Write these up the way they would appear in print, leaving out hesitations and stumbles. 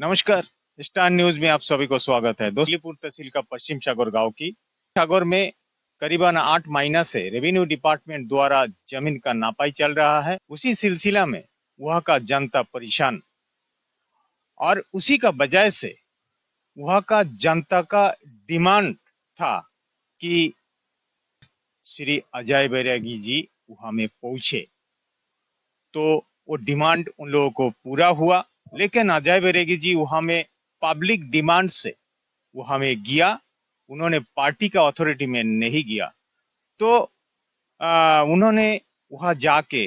नमस्कार। Star news में आप सभी को स्वागत है। दोस्तलीपुर तहसील का पश्चिम सागर गांव की सागर में करीबन 8 महीना से रेवेन्यू डिपार्टमेंट द्वारा जमीन का नापाई चल रहा है। उसी सिलसिला में वहाँ का जनता परेशान और उसी का वजह से वहाँ का जनता का डिमांड था कि श्री अजय बैरागी जी वहाँ में पहुंचे, तो वो डिमांड उन लोगों को पूरा हुआ। लेकिन अजय बैरागी जी वहाँ में पब्लिक डिमांड से वहाँ में गया, उन्होंने पार्टी का अथॉरिटी में नहीं गया। तो उन्होंने वहाँ जाके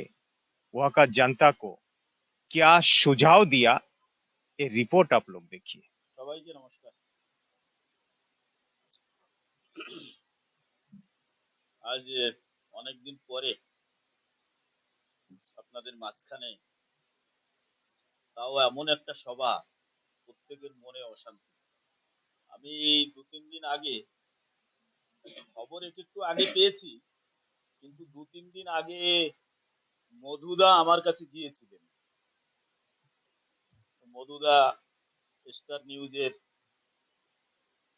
वहाँ का जनता को क्या सुझाव दिया, ये रिपोर्ट आप लोग देखिए। সবাইকে নমস্কার। আজ অনেকদিন পরে আপনাদের মাঝখানে তাও এমন একটা সভা, প্রত্যেকের মনে অশান্তি। আমি 2-3 দিন আগে খবর একটু আগে পেয়েছি, কিন্তু 2-3 দিন আগে মধুদা আমার কাছে গিয়েছিলেন। মধুদা স্টার নিউজের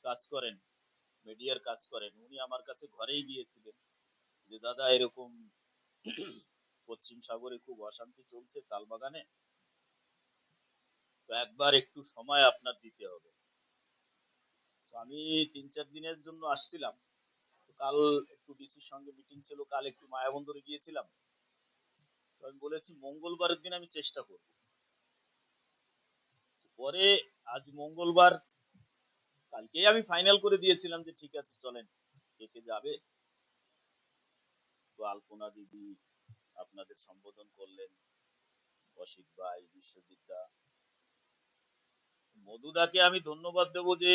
কাজ করেন, মিডিয়ার কাজ করেন। উনি আমার কাছে ঘরেই গিয়েছিলেন যে দাদা এরকম পশ্চিম সাগরে খুব অশান্তি চলছে তালবাগানে, তো একবার একটু সময় আপনার দিতে হবে। আমি 3-4 দিনের জন্য আসছিলাম। কাল একটু ডিসির সঙ্গে মিটিং ছিল, কাল একটু মায়াবন্দরে গিয়েছিলাম। তো আমি বলেছি মঙ্গলবারের দিন আমি চেষ্টা করব। পরে আজ মঙ্গলবার, কালকেই আমি ফাইনাল করে দিয়েছিলাম যে ঠিক আছে চলেন, কে কে যাবে। তো আলপনা দিদি আপনাদের সম্বোধন করলেন, অসিত ভাই, বিশ্বজিৎদা। মধুদাকে আমি ধন্যবাদ দেব যে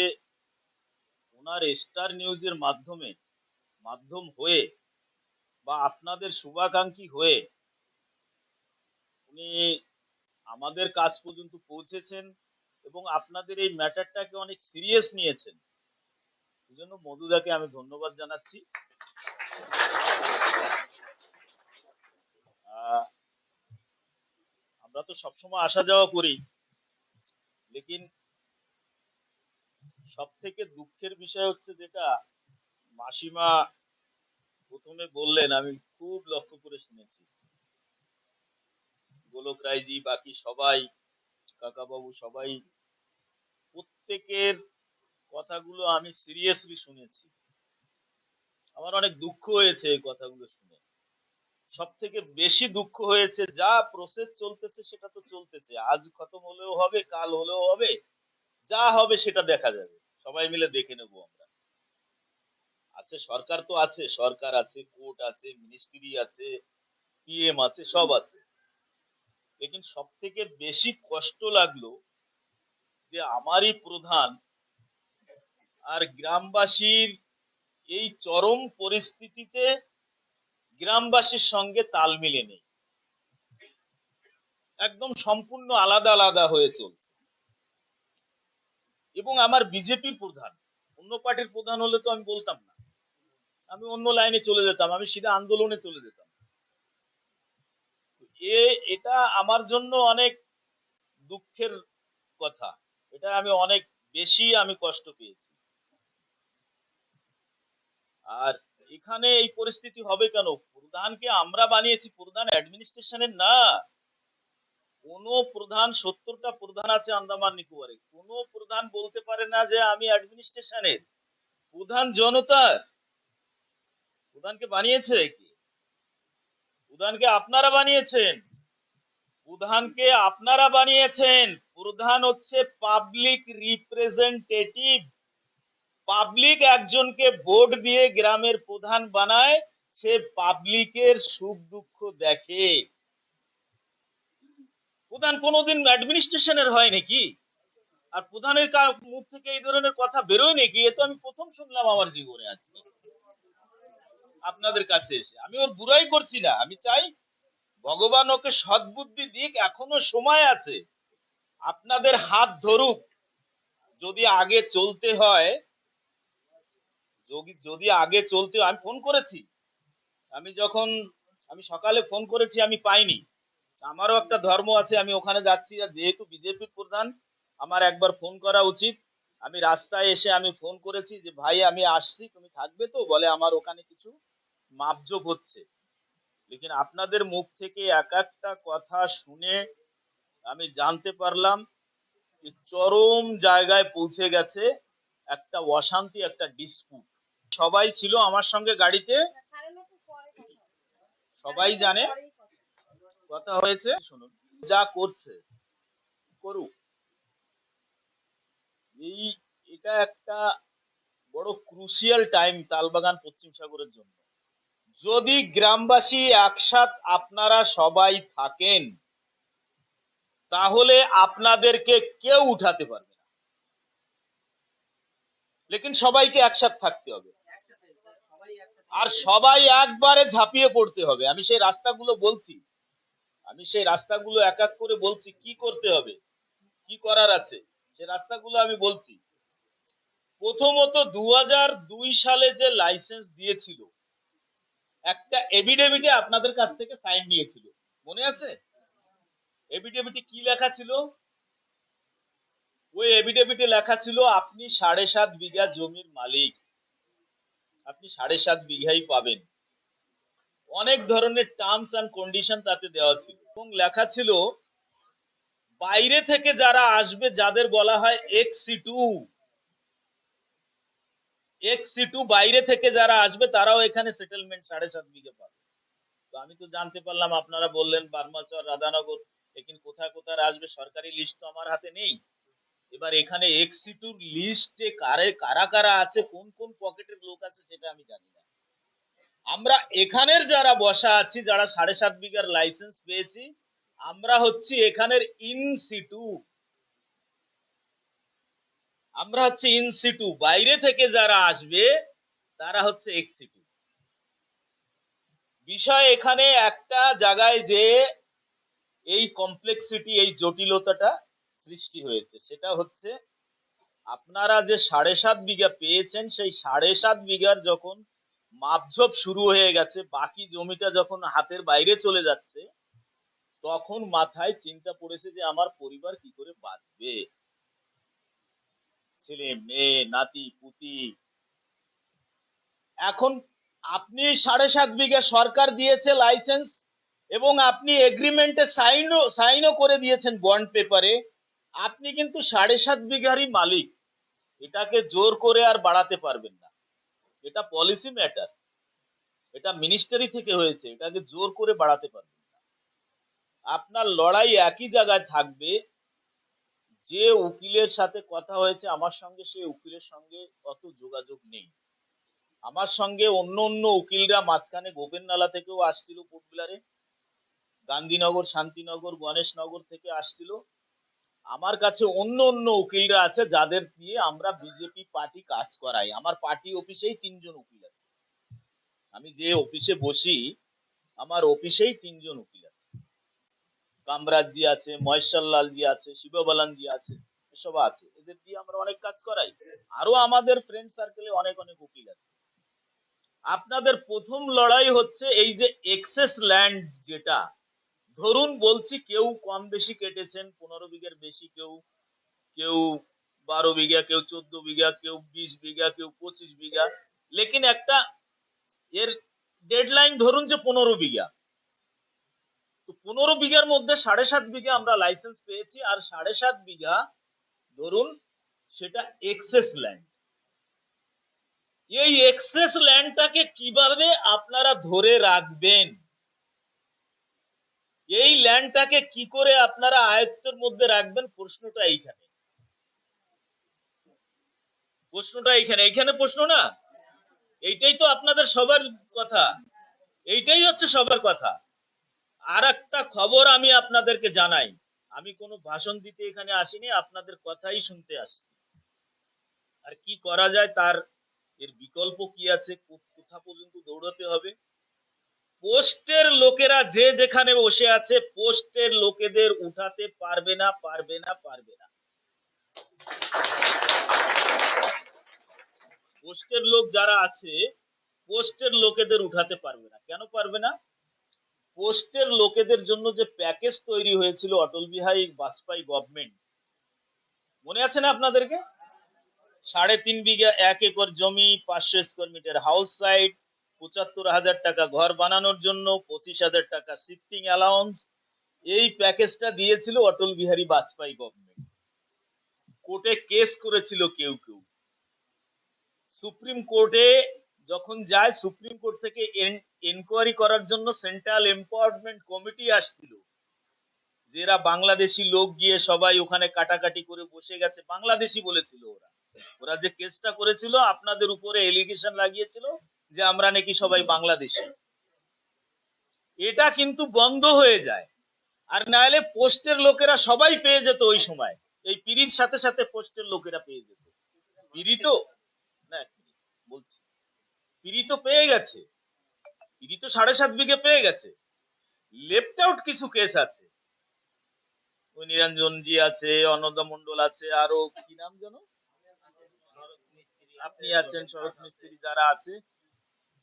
ওনার স্টার নিউজের মাধ্যম হয়ে বা আপনাদের শুভাকাঙ্ক্ষী হয়ে উনি আমাদের কাজ পর্যন্ত পৌঁছেছেন এবং আপনাদের এই ম্যাটারটাকে অনেক সিরিয়াস নিয়েছেন। এই জন্য মধুদাকে আমি ধন্যবাদ জানাচ্ছি। আমরা তো সবসময় আসা যাওয়া করি, লেকিন সব থেকে দুঃখের বিষয় হচ্ছে যেটা মাসিমা প্রথমে বললেন, আমি খুব লক্ষ্য করে শুনেছি। গোলক রায়জি, বাকি সবাই, কাকাবাবু, সবাই প্রত্যেকের কথাগুলো আমি সিরিয়াসলি শুনেছি। আমার অনেক দুঃখ হয়েছে এই কথাগুলো শুনে। সব থেকে বেশি দুঃখ হয়েছে যা প্রসেস চলতেছে সেটা তো চলতেছে, আজ খতম হলেও হবে, কাল হলেও হবে, যা হবে সেটা দেখা যাবে, সবাই মিলে দেখে নেবো আমরা। আছে সরকার, তো আছে সরকার, আছে কোর্ট, আছে মিনিস্ট্রি, আছে পিএম, আছে সব আছে। লেকিন সব থেকে বেশি কষ্ট লাগলো যে আমারই প্রধান আর গ্রামবাসীর এই চরম পরিস্থিতিতে গ্রামবাসীর সঙ্গে তাল মিলে নেই, একদম সম্পূর্ণ আলাদা আলাদা হয়ে চলছে। এবং আমার বিজেপির প্রধান, অন্য পার্টির প্রধান হলে তো আমি বলতাম না, আমি অন্য লাইনে চলে যেতাম, আমি সিধা আন্দোলনে চলে যেতাম। এটা আমার জন্য অনেক দুঃখের কথা, এটা আমি অনেক বেশি কষ্ট পেয়েছি। আর এখানে এই পরিস্থিতি হবে কেন? প্রধানকে আমরা বানিয়েছি, প্রধান অ্যাডমিনিস্ট্রেশনের না। কোন প্রধান, 70টা প্রধান আছে আন্দামান নিকোবরে, কোন প্রধান বলতে পারে না যে আমি অ্যাডমিনিস্ট্রেশনের প্রধান। জনতার প্রধানকে বানিয়েছে কি? প্রধানকে আপনারা বানিয়েছেন, প্রধানকে আপনারা বানিয়েছেন। প্রধান হচ্ছে পাবলিক রিপ্রেজেন্টেটিভ। পাবলিক একজনকে ভোট দিয়ে গ্রামের প্রধান বানায়, সে পাবলিকের সুখ দুঃখ দেখে। প্রধান কোনোদিন অ্যাডমিনিস্ট্রেশনের হয় নাকি? আর প্রধানের মুখ থেকে এই ধরনের কথা বেরোয় নাকি? এ তো আমি প্রথম শুনলাম আমার জীবনে আজকে আপনাদের কাছে এসে। আমি ওর বুড়াই করছি না, আমি চাই ভগবান ওকে সদ্বুদ্ধি দিক, এখনো সময় আছে, আপনাদের হাত ধরুক। যদি আগে চলতে হয়, যদি আগে চলতে, আমি ফোন করেছি, আমি সকালে ফোন করেছি, আমি পাইনি। আমারও একটা ধর্ম আছে, আমি ওখানে যাচ্ছি। আর যেহেতু বিজেপির প্রধান, আমার একবার ফোন করা উচিত। আমি রাস্তায় এসে আমি ফোন করেছি যে ভাই আমি আসছি, তুমি থাকবে তো? বলে আমার ওখানে কিছু মাপজোপ হচ্ছে। লেকিন আপনাদের মুখ থেকে এক একটা কথা শুনে আমি জানতে পারলাম যে চরম জায়গায় পৌঁছে গেছে একটা অশান্তি, একটা ডিসপুট। সবাই ছিল আমার সঙ্গে গাড়িতে, সবাই জানে কথা হয়েছে। শুনুন, যা করছে করুক। এই এটা একটা বড় ক্রুশিয়াল টাইম তালবাগান পশ্চিম সাগরের জন্য। যদি গ্রামবাসী একসাথ আপনারা সবাই থাকেন, তাহলে আপনাদেরকে কেউ উঠাতে পারবে না। লেকিন সবাইকে একসাথে থাকতে হবে, আর সবাই একবারে ঝাঁপিয়ে পড়তে হবে। আমি সেই রাস্তাগুলো বলছি, আমি সেই রাস্তাগুলো এক এক করে বলছি কি করতে হবে, কি করার আছে, সেই রাস্তাগুলো আমি বলছি। প্রথমত 2002 সালে যে লাইসেন্স দিয়েছিল, একটা এভিডেভিটে আপনাদের কাছ থেকে সাইন নিয়েছিল, মনে আছে? এভিডেভিটে কি লেখা ছিল? ওই এভিডেভিটে লেখা ছিল আপনি 7.5 বিঘা জমির মালিক, আপনি 7.5 বিঘাই পাবেন। অনেক ধরনের টার্মস এন্ড কন্ডিশন তাতে দেওয়া ছিল, এবং লেখা ছিল বাইরে থেকে যারা আসবে, যাদের বলা হয় এক্স সিটু বাইরে থেকে যারা আসবে, তারাও এখানে সেটেলমেন্ট 7.5 বিঘা পাবে। তো আমি তো জানতে পারলাম, আপনারা বললেন বার্মাচর, রাধানগর, লেকিন কোথায় কোথায় আসবে সরকারি লিস্ট তো আমার হাতে নেই। এবার এখানে এক্স সিটুর লিস্টে কারা কারা আছে, কোন কোন পকেটের লোক আছে, সেটা আমি জানি না। আমরা এখানের যারা বসা আছি, যারা 7.5 বিঘার লাইসেন্স পেয়েছি, আমরা হচ্ছি এখানের ইনসিটু, আমরা হচ্ছে ইনসিটু। বাইরে থেকে যারা আসবে তারা হচ্ছে এক্স সিটু। বিষয় এখানে একটা জায়গায় যে এই কমপ্লেক্সিটি, এই জটিলতাটা সৃষ্টি হয়েছে, সেটা হচ্ছে আপনারা যে 7.5 বিঘা পেয়েছেন, সেই 7.5 বিঘার যখন মাপঝোপ শুরু হয়ে গেছে, বাকি জমিটা যখন হাতের বাইরে চলে যাচ্ছে, তখন মাথায় চিন্তা পড়েছে যে আমার পরিবার কি করে বাঁচবে, ছেলে মেয়ে নাতি পুতি। এখন আপনি 7.5 বিঘা সরকার দিয়েছে লাইসেন্স, এবং আপনি এগ্রিমেন্টে সাইনও করে দিয়েছেন বন্ড পেপারে। আপনি কিন্তু 7.5 বিঘারই মালিক, এটাকে জোর করে আর বাড়াতে পারবেন না। এটা পলিসি ম্যাটার, এটা মিনিস্টারি থেকে হয়েছে, এটাকে জোর করে বাড়াতে পারবেন না। আপনার লড়াই একই জায়গায় থাকবে। যে উকিলের সাথে কথা হয়েছে আমার সঙ্গে, সেই উকিলের সঙ্গে অত যোগাযোগ নেই। আমার সঙ্গে অন্য অন্য উকিলরা মাঝখানে গোপেন নালা থেকেও আসছিল, কোটবিলারে, গান্ধীনগর, শান্তিনগর, গণেশনগর থেকে আসছিল। আমার কাছে অন্য অন্য উকিলরা আছে, যাদের দিয়ে আমরা বিজেপি পার্টি কাজ করাই। আমার পার্টি অফিসেই 3 জন উকিল আছে। আমি যে অফিসে বসি, আমার অফিসেই 3 জন উকিল আছে। কামরাজ জি আছে, মহেশ্বরলাল জি আছে, শিববালান জি আছে, এসব আছে। এদের দিয়ে আমরা অনেক কাজ করাই। আরো আমাদের ফ্রেন্ড সার্কেলে অনেক অনেক উকিল আছে। আপনাদের প্রথম লড়াই হচ্ছে এই যে এক্সেস ল্যান্ড, যেটা ধরুন বলছি কেউ কম বেশি কেটেছেন, 15 বিঘার বেশি, কেউ কেউ 12 বিঘা, কেউ 14 বিঘা, কেউ 20 বিঘা, কেউ 25 বিঘা। লেকিন একটা এর ডেডলাইন ধরুন যে 15 বিঘা। তো 15 বিঘার মধ্যে 7.5 বিঘা আমরা লাইসেন্স পেয়েছি, আর 7.5 বিঘা ধরুন সেটা এক্সেস ল্যান্ড। এই এক্সেস ল্যান্ডটাকে কিভাবে আপনারা ধরে রাখবেন, এই ল্যান্ডটাকে কি করে আপনারা আয়ত্তের মধ্যে রাখবেন, প্রশ্নটা এইখানে। প্রশ্নটা এইখানে, এইখানে প্রশ্ন না? এইটাই তো আপনাদের সবার কথা, এইটাই হচ্ছে সবার কথা। আর একটা খবর আমি আপনাদেরকে জানাই, আমি কোনো ভাষণ দিতে এখানে আসিনি, আপনাদের কথাই শুনতে আসছি। আর কি করা যায়, তার এর বিকল্প কি আছে, কোথা পর্যন্ত দৌড়াতে হবে। পোস্টের লোকেরা যে যেখানে বসে আছে, পোস্টের লোকেদের উঠাতে পারবে না, পারবে না, পারবে না। পোস্টের লোক যারা আছে, পোস্টের লোকেদের উঠাতে পারবে না। কেন পারবে না? পোস্টের লোকেদের জন্য যে প্যাকেজ তৈরি হয়েছিল অটল বিহারী বাজপেয়ী গভর্নমেন্ট, মনে আছে না আপনাদেরকে? 3.5 বিঘা 1 একর জমি, 500 স্কোয়ার মিটার হাউস সাইট, 75,000 টাকা ঘর বানানোর জন্য, 25,000 টাকা শিফটিং অ্যালাউন্স। এই প্যাকেজটা দিয়েছিল অটল বিহারী বাজপেয়ী গভর্নমেন্ট। কোর্টে কেস করেছিল কেউ কেউ। সুপ্রিম কোর্টে যখন যায়, সুপ্রিম কোর্ট থেকে এনকোয়ারি করার জন্য সেন্ট্রাল এম্পাওয়ারমেন্ট কমিটি আসছিল, যারা বাংলাদেশি লোক গিয়ে সবাই ওখানে কাটাকাটি করে বসে গেছে। বাংলাদেশি বলেছিল ওরা, ওরা যে কেসটা করেছিল আপনাদের উপরে এলিগেশন লাগিয়েছিল যে আমরা নাকি সবাই বাংলাদেশি। এটা কিন্তু বন্ধ হয়ে যায়। আর নাহলে পোস্টের লোকেরা সবাই পেয়ে যেত ওই সময়, এই পিড়ির সাথে সাথে পোস্টের লোকেরা পেয়ে যেত। পিড়ি তো না, বলছি পিড়ি তো পেয়ে গেছে, পিড়ি তো 7.5 বিঘে পেয়ে গেছে। লেফট আউট কিছু কেস আছে, ওই নিরঞ্জন জি আছে, অন্নদা মন্ডল আছে, আরো কি নাম যেন, আপনি আছেন, শরৎ মিস্ত্রি, যারা আছে,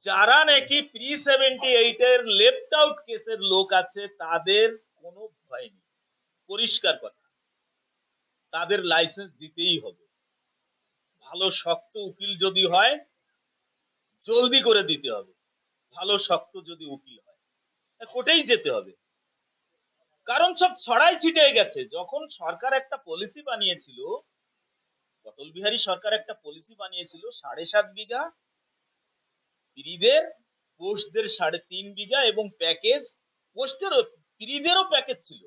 যারা নাকি প্রি 78 এর লেফট আউট কেসের লোক আছে, তাদের কোনো ভয় নেই। পরিষ্কার কথা, তাদের লাইসেন্স দিতেই হবে। ভালো শক্ত উকিল যদি হয়, জলদি করে দিতে হবে। ভালো শক্ত যদি উকিল হয়, কোর্টেই যেতে হবে। কারণ সব ছড়াই ছিটে গেছে। যখন সরকার একটা পলিসি বানিয়েছিল, অটল বিহারী সরকার একটা পলিসি বানিয়েছিল 7.5 বিঘা পিরিদের, পোস্টদের 3.5 বিঘা, এবং প্যাকেজ পোস্টেরও, পিরিদেরও প্যাকেজ ছিল,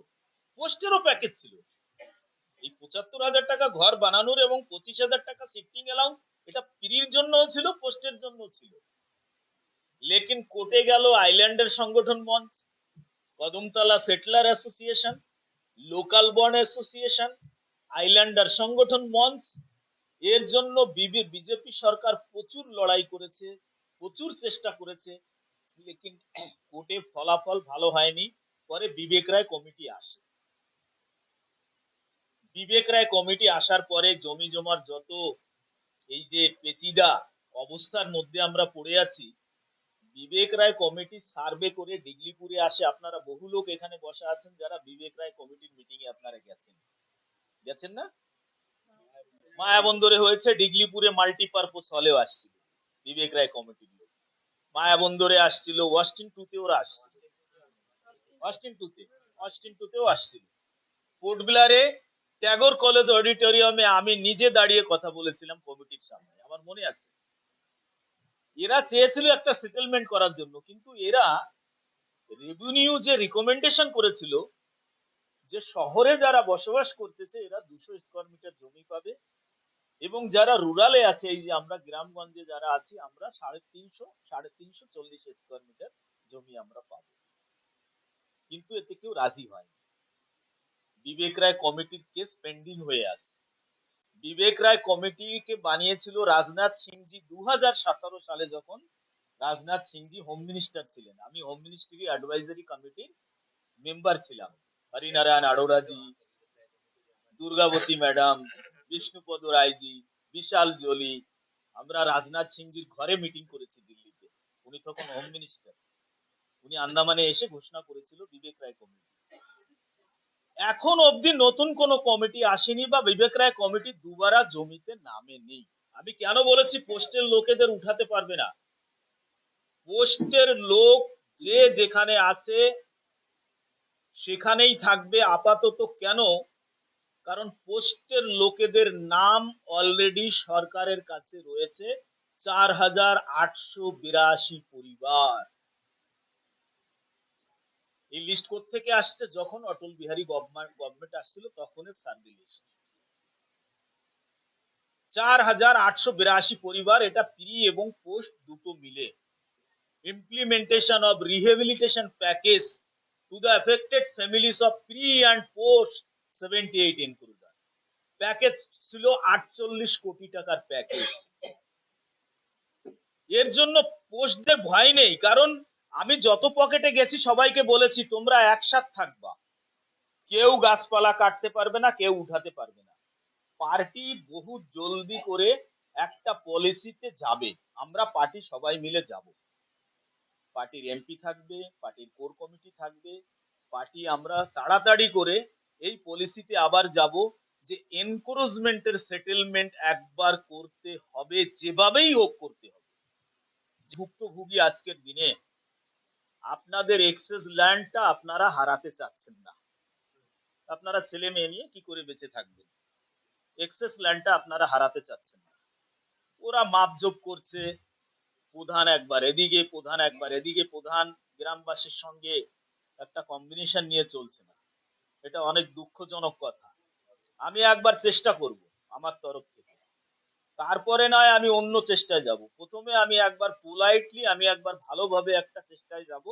পোস্টেরও প্যাকেজ ছিল। এই 75,000 টাকা ঘর বানানোর এবং 25,000 টাকা শিফটিং অ্যালাউন্স, এটা পিরির জন্য ছিল, পোস্টের জন্য ছিল। লেকিন কোর্টে গেল আইল্যান্ডের সংগঠন মঞ্চ, কদমতলা সেটলার অ্যাসোসিয়েশন, লোকাল বন অ্যাসোসিয়েশন, আইল্যান্ডার সংগঠন মঞ্চ। এর জন্য বিজেপি সরকার প্রচুর লড়াই করেছে, প্রচুর চেষ্টা করেছে, লেকিন কোর্টে ফলাফল ভালো হয়নি। পরে বিবেক রায় কমিটি আসে। বিবেক রায় কমিটি আসার পরে জমি জমার যত এই যে পেচিদা অবস্থার মধ্যে আমরা পড়ে আছি, বিবেক রায় কমিটি সার্ভে করে ডিগলিপুরে আসে। আপনারা বহু লোক এখানে বসে আছেন যারা বিবেক রায় কমিটির মিটিং এ আপনারা গেছেন, গেছেন না? মায়াবন্দরে হয়েছে, ডিগলিপুরে মাল্টিপারপোজ হলেও আসছিল বিবেক রায় কমিটির লোক। মায়াবন্দরে আসছিল, ওয়াস্টিন টুতে ওরা আসছিল, ওয়াস্টিন টুতেও আসছিল। পোর্ট ব্লেয়ারে ট্যাগর কলেজ অডিটোরিয়ামে আমি নিজে দাঁড়িয়ে কথা বলেছিলাম কমিটির সামনে, আমার মনে আছে। এরা চেয়েছিল একটা সেটেলমেন্ট করার জন্য, কিন্তু এরা রেভিনিউ যে রিকমেন্ডেশন করেছিল যে শহরে যারা বসবাস করতেছে এরা 200 স্কোয়ার মিটার জমি পাবে, এবং যারা রুরালে আছে, এই যে আমরা গ্রামগঞ্জে যারা আছি, আমরা 350 স্কোয়ার মিটার জমি আমরা পাবো। কিন্তু এতে কেউ রাজি হয়নি। বিবেক রায় কমিটির কেস পেন্ডিং হয়ে আছে। বিবেক রায় কমিটিকে বানিয়েছিল রাজনাথ সিংজি 2017 সালে, যখন রাজনাথ সিংজি হোম মিনিস্টার ছিলেন। আমি হোম মিনিস্ট্রি অ্যাডভাইজারি কমিটির মেম্বার ছিলাম। হরিনারায়ণ আরোরাজি, দুর্গাবতী ম্যাডাম, বিষ্ণুপদ রায়জি, বিশাল জলি, আমরা রাজনাথ সিংজির ঘরে মিটিং করেছি দিল্লিতে। উনি তখন হোম মিনিস্টার, উনি আন্দামানে এসে ঘোষণা করেছিল বিবেক রায় কমিটি। এখন অবধি নতুন কোন কমিটি আসেনি, বা বিবেক রায় কমিটি দুবারা জমিতে নামে নেই। আমি কেন বলেছি পোস্টের লোকেদের উঠাতে পারবে না? পোস্টের লোক যে যেখানে আছে সেখানেই থাকবে আপাতত। কেন? কারণ পোস্টের লোকেদের নাম অলরেডি সরকারের কাছে রয়েছে, 4,882 পরিবার। এই লিস্ট কোত্থেকে আসছে? যখন অটল বিহারী গভর্নমেন্ট আসছিল তখনের সার্ভে লিস্ট। 4,882 পরিবার, এটা প্রি এবং পোস্ট দুটো মিলে। Implementation of rehabilitation package to the affected families of pre and post 78 ইনক্লুডার। প্যাকেজ ছিল 48 কোটি টাকার প্যাকেজ। এর জন্য পোস্টদের ভয় নেই, কারণ আমি যত পকেটে গেছি সবাইকে বলেছি তোমরা একসাথ থাকবা, কেউ গাছপালা কাটতে পারবে না, কেউ উঠাতে পারবে না। পার্টি বহু জলদি করে একটা পলিসিতে যাবে, আমরা পার্টি সবাই মিলে যাব। পার্টির এমপি থাকবে, পার্টির কোর কমিটি থাকবে, পার্টি আমরা তাড়াতাড়ি করে এই পলিসিতে আবার যাব। যে এনক্রোচমেন্টের সেটেলমেন্ট একবার করতে হবে, যেভাবেই হোক করতে হবে। ভুক্তভোগী আজকের দিনে আপনাদের এক্সেস ল্যান্ডটা আপনারা হারাতে চাচ্ছেন না। আপনারা ছেলে মেয়ে নিয়ে কি করে বেঁচে থাকবেন? এক্সেস ল্যান্ডটা আপনারা হারাতে চাচ্ছেন না। ওরা মাপজোপ করছে, প্রধান একবার এদিকে, প্রধান একবার এদিকে, প্রধান গ্রামবাসীর সঙ্গে একটা কম্বিনেশন নিয়ে চলছে না। এটা অনেক দুঃখজনক কথা। আমি একবার চেষ্টা করব আমার তরফ থেকে, তারপরে নয় আমি অন্য চেষ্টায় যাব। প্রথমে আমি একবার পোলাইটলি, আমি একবার ভালোভাবে একটা চেষ্টায় যাব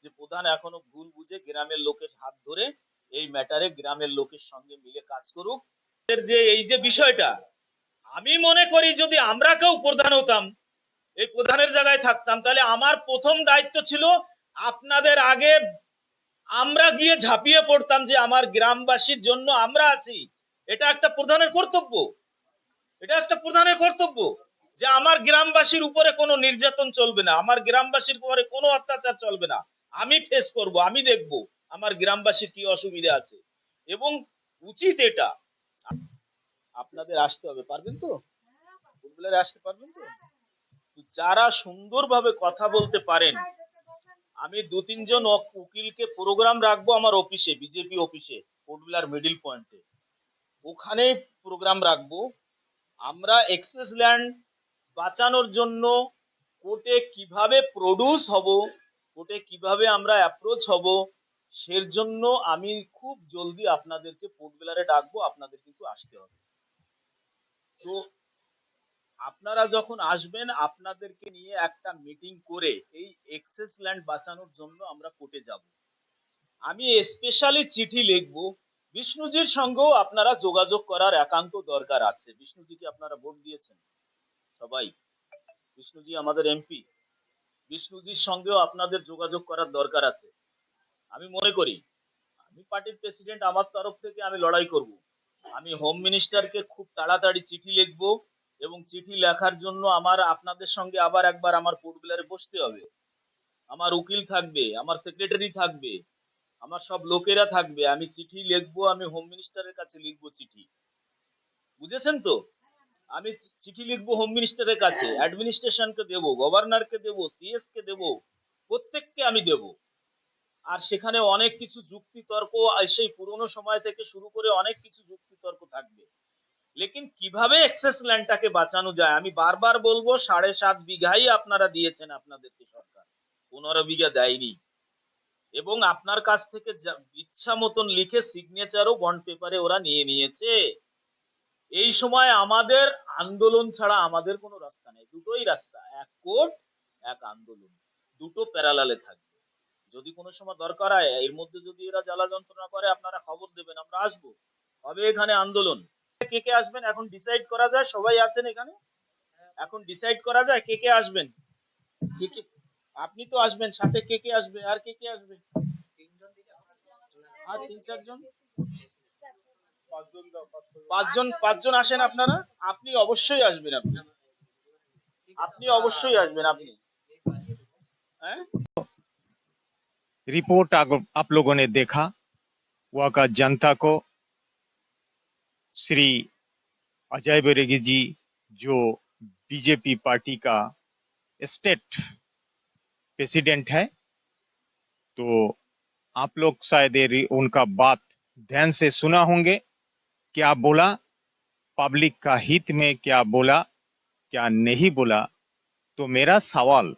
যে প্রধান এখনো ভুল বুঝে গ্রামের লোকের হাত ধরে এই ম্যাটারে গ্রামের লোকের সঙ্গে মিলে কাজ করুক। এর যে এই যে বিষয়টা, আমি মনে করি যদি আমরা কেউ প্রধান হতাম, এই প্রধানের জায়গায় থাকতাম, তাহলে আমার প্রথম দায়িত্ব ছিল আপনাদের আগে আমরা গিয়ে ঝাঁপিয়ে পড়তাম যে আমার গ্রামবাসীর জন্য আমরা আছি। এটা একটা প্রধানের কর্তব্য, এটা একটা প্রধানের কর্তব্য যে আমার গ্রামবাসীর উপরে কোনো নির্যাতন চলবে না, আমার গ্রামবাসীর উপরে কোনো অত্যাচার চলবে না। আমি ফেস করব, আমি দেখব আমার গ্রামবাসীর কি অসুবিধা আছে, এবং উচিত এটা। আপনাদের আসতে হবে, পারবেন তো? ফুটবলারে আসতে পারবেন তো? যারা সুন্দরভাবে কথা বলতে পারেন, আমি 2-3 জন উকিলকে প্রোগ্রাম রাখবো আমার অফিসে, বিজেপি অফিসে, ফুটবলার মিডিল পয়েন্টে। ওখানে প্রোগ্রাম রাখবো। আমরা এক্সেস ল্যান্ড বাঁচানোর জন্য কোর্টে কিভাবে প্রডিউস হব, কোর্টে কিভাবে আমরা অ্যাপ্রোচ হব, সের জন্য আমি খুব জলদি আপনাদেরকে ফুটবলারে ডাকবো। আপনাদের কিন্তু আসতে হবে। তো আপনারা যখন আসবেন, আপনাদেরকে নিয়ে একটা মিটিং করে এই এক্সেস ল্যান্ড বাঁচানোর জন্য আমরা কোর্টে যাব। আমি স্পেশালি চিঠি লিখবো। বিষ্ণুজির সঙ্গেও আপনারা যোগাযোগ করার একান্ত দরকার আছে। বিষ্ণুজিকে আপনারা ভোট দিয়েছেন সবাই, বিষ্ণুজি আমাদের এমপি, বিষ্ণুজির সঙ্গেও আপনাদের যোগাযোগ করার দরকার আছে। আমি মনে করি আমি পার্টির প্রেসিডেন্ট, আমার তরফ থেকে আমি লড়াই করব। আমি হোম মিনিস্টারকে খুব তাড়াতাড়ি চিঠি লিখবো, এবং চিঠি লেখার জন্য আমার আপনাদের সঙ্গে আবার একবার আমার পোর্টবিলারে বসতে হবে। আমার উকিল থাকবে, আমার সেক্রেটারি থাকবে, আমার সব লোকেরা থাকবে। আমি চিঠি লিখবো, আমি হোম মিনিস্টারের কাছে লিখবো চিঠি, বুঝেছেন তো? আমি চিঠি লিখবো হোম মিনিস্টারের কাছে, অ্যাডমিনিস্ট্রেশনকে দেবো, গভর্নরকে দেবো, সিএস কে দেবো, প্রত্যেককে আমি দেবো। আর সেখানে অনেক কিছু যুক্তি তর্ক, সেই পুরোনো সময় থেকে শুরু করে অনেক কিছু যুক্তি তর্ক থাকবে। লেকিন কিভাবে এক্সেস ল্যান্ডটাকে বাঁচানো যায়, আমি বারবার বলবো 7.5 বিঘাই আপনারা দিয়েছেন আপনাদেরকে সরকার, 15 বিঘা দেয়নি। এবং আপনার কাছ থেকে ইচ্ছা মতন লিখে সিগনেচারও বন্ড পেপারে ওরা নিয়ে নিয়েছে। এই সময় আমাদের আন্দোলন ছাড়া আমাদের কোনো রাস্তা নেই। দুটোই রাস্তা, এক কোর্ট, এক আন্দোলন, দুটো প্যারালালে থাকবে। যদি কোনো সময় দরকার হয়, এর মধ্যে যদি এরা জ্বালা যন্ত্রণা করে, আপনারা খবর দেবেন, আমরা আসবো, হবে এখানে আন্দোলন। কে কে আসবেন এখন ডিসাইড করা যায়? সবাই আছেন এখানে, এখন ডিসাইড করা যায় কে কে আসবেন। কে কে? আপনি তো আসবেন, সাথে কে কে আসবে, আর কে কে আসবে? আর 3-4 জন, 5 জন আসেন আপনারা। আপনি অবশ্যই আসবেন, আপনি আপনি অবশ্যই আসবেন, আপনি। হ্যাঁ, रिपोर्ट आप लोगों ने देखा, वहाँ का जनता को श्री अजय बैरागी जी, जो बीजेपी पार्टी का स्टेट प्रेसिडेंट है, तो आप लोग शायद उनका बात ध्यान से सुना होंगे, क्या बोला, पब्लिक का हित में क्या बोला, क्या नहीं बोला। तो मेरा सवाल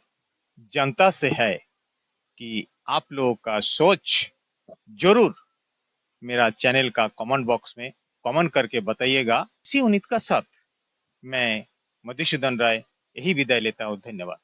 जनता से है कि आप लोगों का सोच जरूर मेरा चैनल का कमेंट बॉक्स में कमेंट करके बताइएगा। इसी उम्मीद का साथ मैं मधुसूदन राय यही विदाई लेता हूँ। धन्यवाद।